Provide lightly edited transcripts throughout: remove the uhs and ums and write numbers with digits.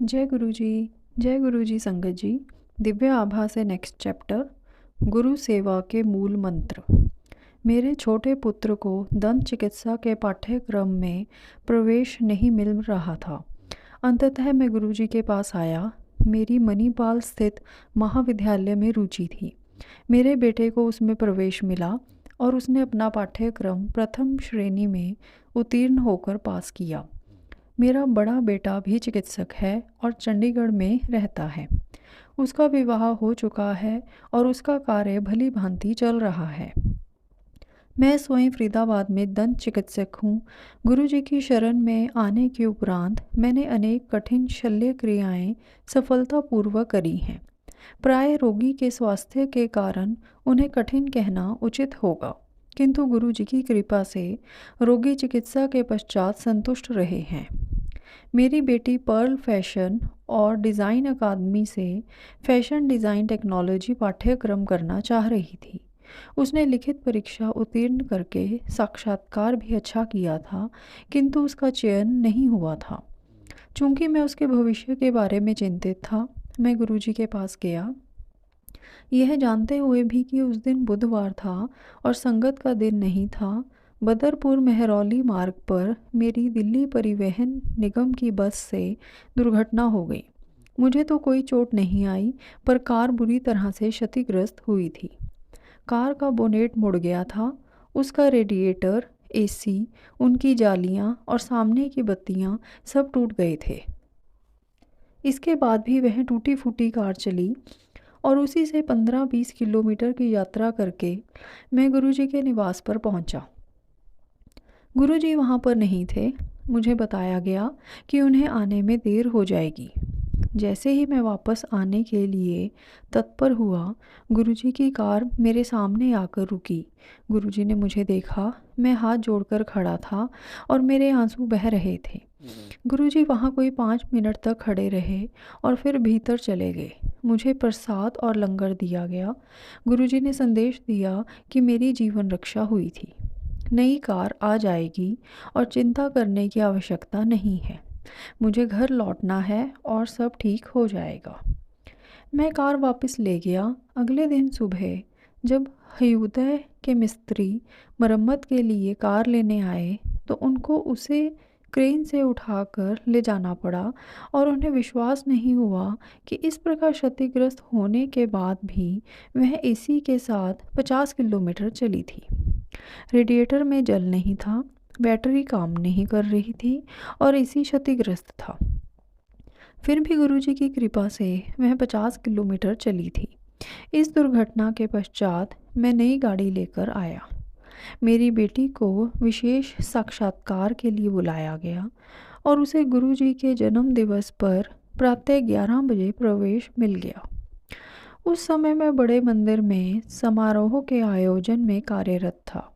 जय गुरु जी संगत जी। दिव्य आभा से नेक्स्ट चैप्टर, गुरु सेवा के मूल मंत्र। मेरे छोटे पुत्र को दंत चिकित्सा के पाठ्यक्रम में प्रवेश नहीं मिल रहा था। अंततः मैं गुरुजी के पास आया। मेरी मणिपाल स्थित महाविद्यालय में रुचि थी। मेरे बेटे को उसमें प्रवेश मिला और उसने अपना पाठ्यक्रम प्रथम श्रेणी में उत्तीर्ण होकर पास किया। मेरा बड़ा बेटा भी चिकित्सक है और चंडीगढ़ में रहता है। उसका विवाह हो चुका है और उसका कार्य भली भांति चल रहा है। मैं स्वयं फरीदाबाद में दंत चिकित्सक हूँ। गुरुजी की शरण में आने के उपरांत मैंने अनेक कठिन शल्य क्रियाएं सफलतापूर्वक करी हैं। प्राय रोगी के स्वास्थ्य के कारण उन्हें कठिन कहना उचित होगा, किंतु गुरुजी की कृपा से रोगी चिकित्सा के पश्चात संतुष्ट रहे हैं। मेरी बेटी पर्ल फैशन और डिज़ाइन अकादमी से फैशन डिज़ाइन टेक्नोलॉजी पाठ्यक्रम करना चाह रही थी। उसने लिखित परीक्षा उत्तीर्ण करके साक्षात्कार भी अच्छा किया था, किंतु उसका चयन नहीं हुआ था। चूंकि मैं उसके भविष्य के बारे में चिंतित था, मैं गुरुजी के पास गया, यह जानते हुए भी कि उस दिन बुधवार था और संगत का दिन नहीं था। बदरपुर मेहरौली मार्ग पर मेरी दिल्ली परिवहन निगम की बस से दुर्घटना हो गई। मुझे तो कोई चोट नहीं आई, पर कार बुरी तरह से क्षतिग्रस्त हुई थी। कार का बोनेट मुड़ गया था। उसका रेडिएटर, एसी, उनकी जालियां और सामने की बत्तियां सब टूट गए थे। इसके बाद भी वह टूटी फूटी कार चली और उसी से 15-20 किलोमीटर की यात्रा करके मैं गुरुजी के निवास पर पहुंचा। गुरुजी वहां पर नहीं थे। मुझे बताया गया कि उन्हें आने में देर हो जाएगी। जैसे ही मैं वापस आने के लिए तत्पर हुआ, गुरुजी की कार मेरे सामने आकर रुकी। गुरुजी ने मुझे देखा। मैं हाथ जोड़कर खड़ा था और मेरे आंसू बह रहे थे। गुरुजी वहाँ कोई 5 मिनट तक खड़े रहे और फिर भीतर चले गए। मुझे प्रसाद और लंगर दिया गया। गुरुजी ने संदेश दिया कि मेरी जीवन रक्षा हुई थी। नई कार आ जाएगी और चिंता करने की आवश्यकता नहीं है। मुझे घर लौटना है और सब ठीक हो जाएगा। मैं कार वापस ले गया। अगले दिन सुबह जब हयोदय के मिस्त्री मरम्मत के लिए कार लेने आए तो उनको उसे क्रेन से उठाकर ले जाना पड़ा और उन्हें विश्वास नहीं हुआ कि इस प्रकार क्षतिग्रस्त होने के बाद भी वह एसी के साथ 50 किलोमीटर चली थी। रेडिएटर में जल नहीं था, बैटरी काम नहीं कर रही थी और एसी क्षतिग्रस्त था। फिर भी गुरुजी की कृपा से वह 50 किलोमीटर चली थी। इस दुर्घटना के पश्चात मैं नई गाड़ी लेकर आया। मेरी बेटी को विशेष साक्षात्कार के लिए बुलाया गया और उसे गुरुजी के जन्म दिवस पर प्रातः 11 बजे प्रवेश मिल गया। उस समय मैं बड़े मंदिर में समारोह के आयोजन में कार्यरत था।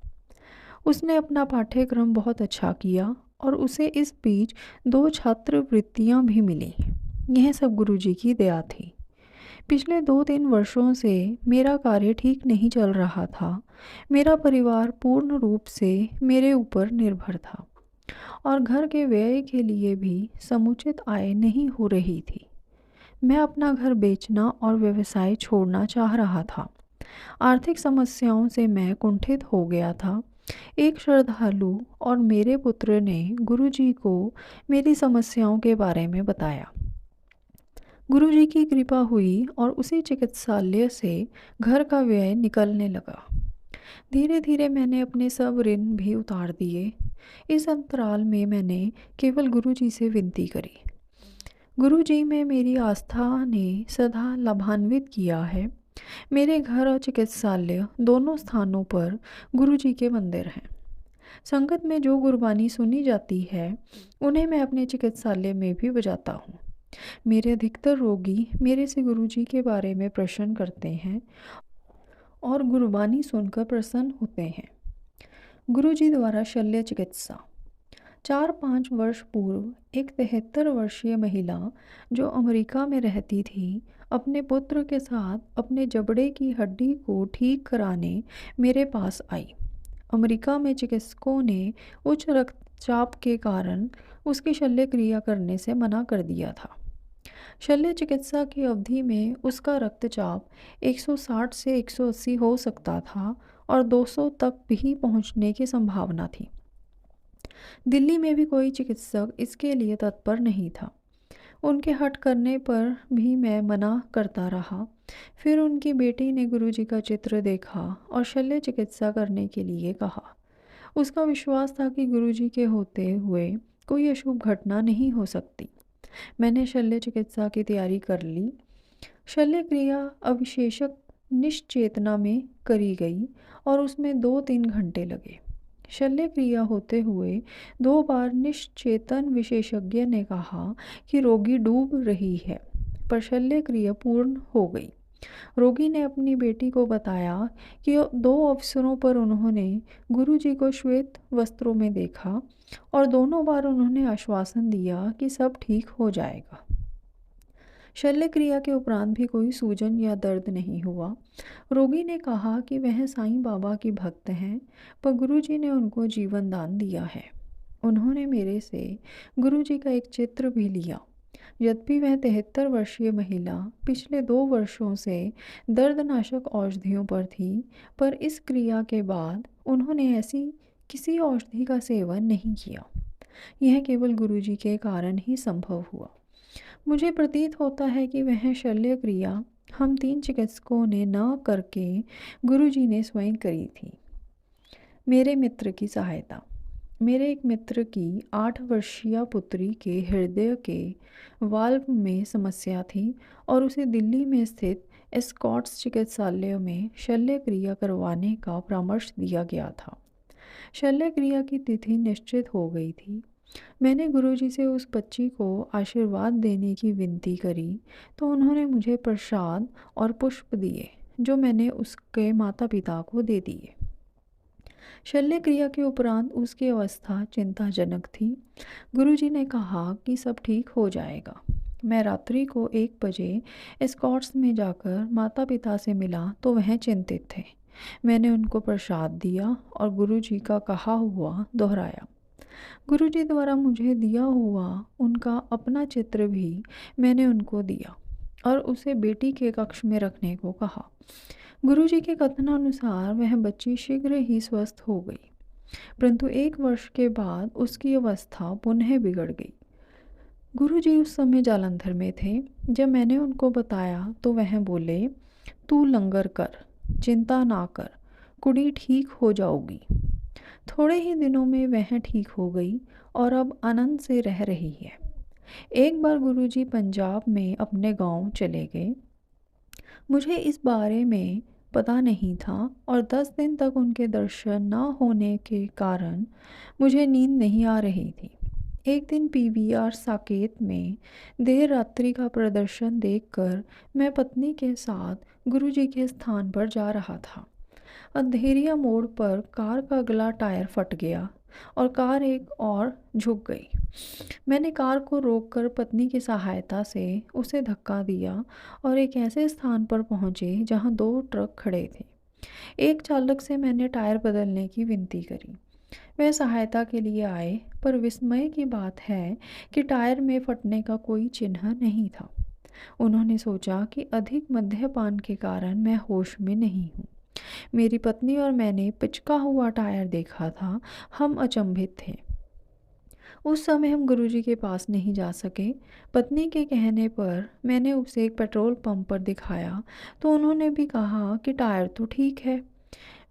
उसने अपना पाठ्यक्रम बहुत अच्छा किया और उसे इस बीच 2 छात्रवृत्तियां भी मिली। यह सब गुरुजी की दया थी। पिछले 2-3 वर्षों से मेरा कार्य ठीक नहीं चल रहा था। मेरा परिवार पूर्ण रूप से मेरे ऊपर निर्भर था और घर के व्यय के लिए भी समुचित आय नहीं हो रही थी। मैं अपना घर बेचना और व्यवसाय छोड़ना चाह रहा था। आर्थिक समस्याओं से मैं कुंठित हो गया था। एक श्रद्धालु और मेरे पुत्र ने गुरुजी को मेरी समस्याओं के बारे में बताया। गुरुजी की कृपा हुई और उसी चिकित्सालय से घर का व्यय निकलने लगा। धीरे धीरे मैंने अपने सब ऋण भी उतार दिए। इस अंतराल में मैंने केवल गुरुजी से विनती करी। गुरुजी में मेरी आस्था ने सदा लाभान्वित किया है। मेरे घर और चिकित्सालय दोनों स्थानों पर गुरुजी के मंदिर हैं। संगत में जो गुरबानी सुनी जाती है उन्हें मैं अपने चिकित्सालय में भी बजाता हूँ। मेरे अधिकतर रोगी मेरे से गुरुजी के बारे में प्रश्न करते हैं और गुरबानी सुनकर प्रसन्न होते हैं। गुरुजी द्वारा शल्य चिकित्सा। 4-5 वर्ष पूर्व एक 73 वर्षीय महिला जो अमेरिका में रहती थी, अपने पुत्र के साथ अपने जबड़े की हड्डी को ठीक कराने मेरे पास आई। अमेरिका में चिकित्सकों ने उच्च रक्तचाप के कारण उसकी शल्य क्रिया करने से मना कर दिया था। शल्य चिकित्सा की अवधि में उसका रक्तचाप 160 से 180 हो सकता था और 200 तक भी पहुंचने की संभावना थी। दिल्ली में भी कोई चिकित्सक इसके लिए तत्पर नहीं था। उनके हट करने पर भी मैं मना करता रहा। फिर उनकी बेटी ने गुरुजी का चित्र देखा और शल्य चिकित्सा करने के लिए कहा। उसका विश्वास था कि गुरुजी के होते हुए कोई अशुभ घटना नहीं हो सकती। मैंने शल्य चिकित्सा की तैयारी कर ली। शल्य क्रिया अविशेषक निश्चेतना में करी गई और उसमें 2-3 घंटे लगे। शल्य क्रिया होते हुए 2 बार निश्चेतन विशेषज्ञ ने कहा कि रोगी डूब रही है, पर शल्य क्रिया पूर्ण हो गई। रोगी ने अपनी बेटी को बताया कि 2 अवसरों पर उन्होंने गुरुजी को श्वेत वस्त्रों में देखा और दोनों बार उन्होंने आश्वासन दिया कि सब ठीक हो जाएगा। शल्य क्रिया के उपरांत भी कोई सूजन या दर्द नहीं हुआ। रोगी ने कहा कि वह साईं बाबा की भक्त हैं, पर गुरुजी ने उनको जीवन दान दिया है। उन्होंने मेरे से गुरुजी का एक चित्र भी लिया। यद्यपि वह 73 वर्षीय महिला पिछले 2 वर्षों से दर्दनाशक औषधियों पर थी, पर इस क्रिया के बाद उन्होंने ऐसी किसी औषधि का सेवन नहीं किया। यह केवल गुरुजी के कारण ही संभव हुआ। मुझे प्रतीत होता है कि वह शल्य क्रिया हम 3 चिकित्सकों ने न करके गुरुजी ने स्वयं करी थी। मेरे मित्र की सहायता। मेरे एक मित्र की 8 वर्षीय पुत्री के हृदय के वाल्व में समस्या थी और उसे दिल्ली में स्थित एस्कॉट्स चिकित्सालय में शल्य क्रिया करवाने का परामर्श दिया गया था। शल्य क्रिया की तिथि निश्चित हो गई थी। मैंने गुरुजी से उस बच्ची को आशीर्वाद देने की विनती करी तो उन्होंने मुझे प्रसाद और पुष्प दिए, जो मैंने उसके माता पिता को दे दिए। शल्य क्रिया के उपरांत उसकी अवस्था चिंताजनक थी। गुरुजी ने कहा कि सब ठीक हो जाएगा। मैं रात्रि को 1 बजे एस्कॉट्स में जाकर माता पिता से मिला तो वह चिंतित थे। मैंने उनको प्रसाद दिया और गुरुजी का कहा हुआ दोहराया। गुरुजी द्वारा मुझे दिया हुआ उनका अपना चित्र भी मैंने उनको दिया और उसे बेटी के कक्ष में रखने को कहा। गुरुजी के कथनानुसार वह बच्ची शीघ्र ही स्वस्थ हो गई, परंतु 1 वर्ष के बाद उसकी अवस्था पुनः बिगड़ गई। गुरुजी उस समय जालंधर में थे। जब मैंने उनको बताया तो वह बोले, तू लंगर कर, चिंता ना कर, कुड़ी ठीक हो जाओगी। थोड़े ही दिनों में वह ठीक हो गई और अब आनंद से रह रही है। एक बार गुरुजी पंजाब में अपने गांव चले गए। मुझे इस बारे में पता नहीं था और 10 दिन तक उनके दर्शन न होने के कारण मुझे नींद नहीं आ रही थी। एक दिन पीवीआर साकेत में देर रात्रि का प्रदर्शन देखकर मैं पत्नी के साथ गुरुजी के स्थान पर जा रहा था। अंधेरिया मोड़ पर कार का अगला टायर फट गया और कार एक और झुक गई। मैंने कार को रोककर पत्नी की सहायता से उसे धक्का दिया और एक ऐसे स्थान पर पहुंचे जहां 2 ट्रक खड़े थे। एक चालक से मैंने टायर बदलने की विनती करी। वह सहायता के लिए आए, पर विस्मय की बात है कि टायर में फटने का कोई चिन्ह नहीं था। उन्होंने सोचा कि अधिक मद्यपान के कारण मैं होश में नहीं हूँ। मेरी पत्नी और मैंने पिचका हुआ टायर देखा था। हम अचंभित थे। उस समय हम गुरुजी के पास नहीं जा सके। पत्नी के कहने पर मैंने उसे एक पेट्रोल पंप पर दिखाया तो उन्होंने भी कहा कि टायर तो ठीक है।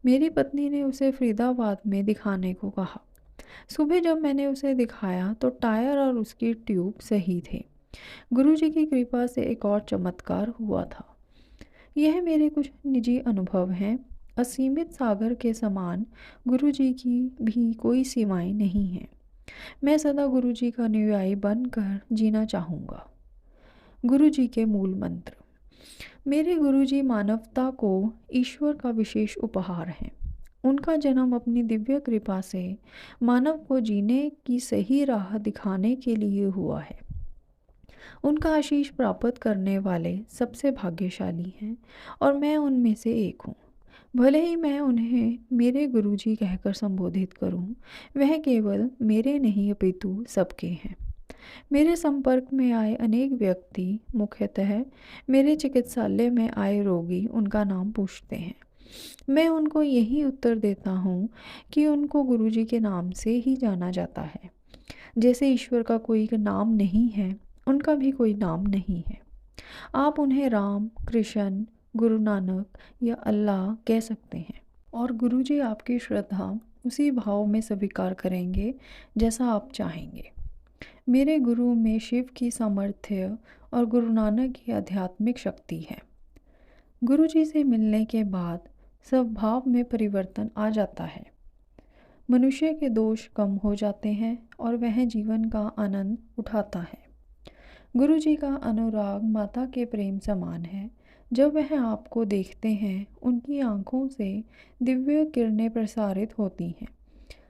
मेरी पत्नी ने उसे फरीदाबाद में दिखाने को कहा। सुबह जब मैंने उसे दिखाया तो टायर और उसकी ट्यूब सही थे। गुरुजी की कृपा से एक और चमत्कार हुआ था। यह मेरे कुछ निजी अनुभव हैं। असीमित सागर के समान गुरुजी की भी कोई सीमाएं नहीं हैं। मैं सदा गुरुजी का अनुयायी बनकर जीना चाहूँगा। गुरुजी के मूल मंत्र। मेरे गुरुजी मानवता को ईश्वर का विशेष उपहार हैं। उनका जन्म अपनी दिव्य कृपा से मानव को जीने की सही राह दिखाने के लिए हुआ है। उनका आशीष प्राप्त करने वाले सबसे भाग्यशाली हैं और मैं उनमें से एक हूँ। भले ही मैं उन्हें मेरे गुरुजी कहकर संबोधित करूं, वह केवल मेरे नहीं अपितु सबके हैं। मेरे संपर्क में आए अनेक व्यक्ति मुख्यतः मेरे चिकित्सालय में आए रोगी उनका नाम पूछते हैं। मैं उनको यही उत्तर देता हूँ कि उनको गुरुजी के नाम से ही जाना जाता है। जैसे ईश्वर का कोई नाम नहीं है, उनका भी कोई नाम नहीं है। आप उन्हें राम, कृष्ण, गुरु नानक या अल्लाह कह सकते हैं और गुरुजी आपकी श्रद्धा उसी भाव में स्वीकार करेंगे जैसा आप चाहेंगे। मेरे गुरु में शिव की सामर्थ्य और गुरु नानक की आध्यात्मिक शक्ति है। गुरुजी से मिलने के बाद स्वभाव में परिवर्तन आ जाता है। मनुष्य के दोष कम हो जाते हैं और वह जीवन का आनंद उठाता है। गुरुजी का अनुराग माता के प्रेम समान है। जब वह आपको देखते हैं, उनकी आंखों से दिव्य किरणें प्रसारित होती हैं।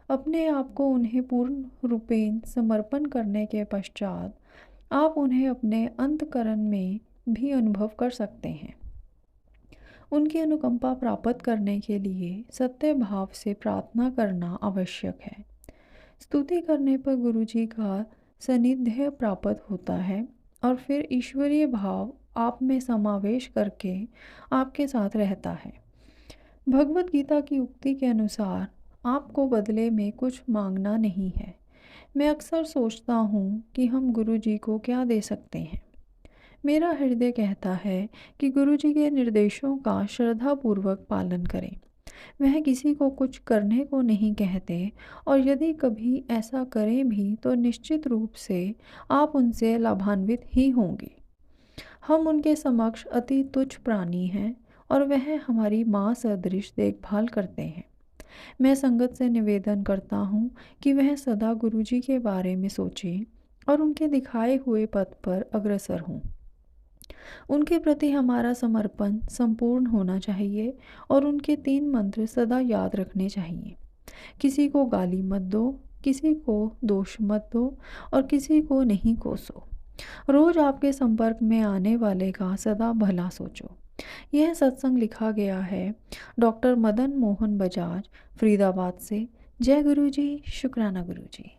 अपने आप को उन्हें पूर्ण रूपेण समर्पण करने के पश्चात आप उन्हें अपने अंतःकरण में भी अनुभव कर सकते हैं। उनकी अनुकंपा प्राप्त करने के लिए सत्य भाव से प्रार्थना करना आवश्यक है। स्तुति करने पर गुरुजी का सानिध्य प्राप्त होता है और फिर ईश्वरीय भाव आप में समावेश करके आपके साथ रहता है। भगवत गीता की उक्ति के अनुसार आपको बदले में कुछ मांगना नहीं है। मैं अक्सर सोचता हूँ कि हम गुरुजी को क्या दे सकते हैं। मेरा हृदय कहता है कि गुरुजी के निर्देशों का श्रद्धापूर्वक पालन करें। वह किसी को कुछ करने को नहीं कहते और यदि कभी ऐसा करें भी तो निश्चित रूप से आप उनसे लाभान्वित ही होंगे। हम उनके समक्ष अति तुच्छ प्राणी हैं और वह हमारी माँ सदृश देखभाल करते हैं। मैं संगत से निवेदन करता हूँ कि वह सदा गुरुजी के बारे में सोचें और उनके दिखाए हुए पथ पर अग्रसर हों। उनके प्रति हमारा समर्पण संपूर्ण होना चाहिए और उनके 3 मंत्र सदा याद रखने चाहिए। किसी को गाली मत दो, किसी को दोष मत दो और किसी को नहीं कोसो। रोज आपके संपर्क में आने वाले का सदा भला सोचो। यह सत्संग लिखा गया है डॉक्टर मदन मोहन बजाज, फरीदाबाद से। जय गुरु जी, शुक्राना गुरु जी।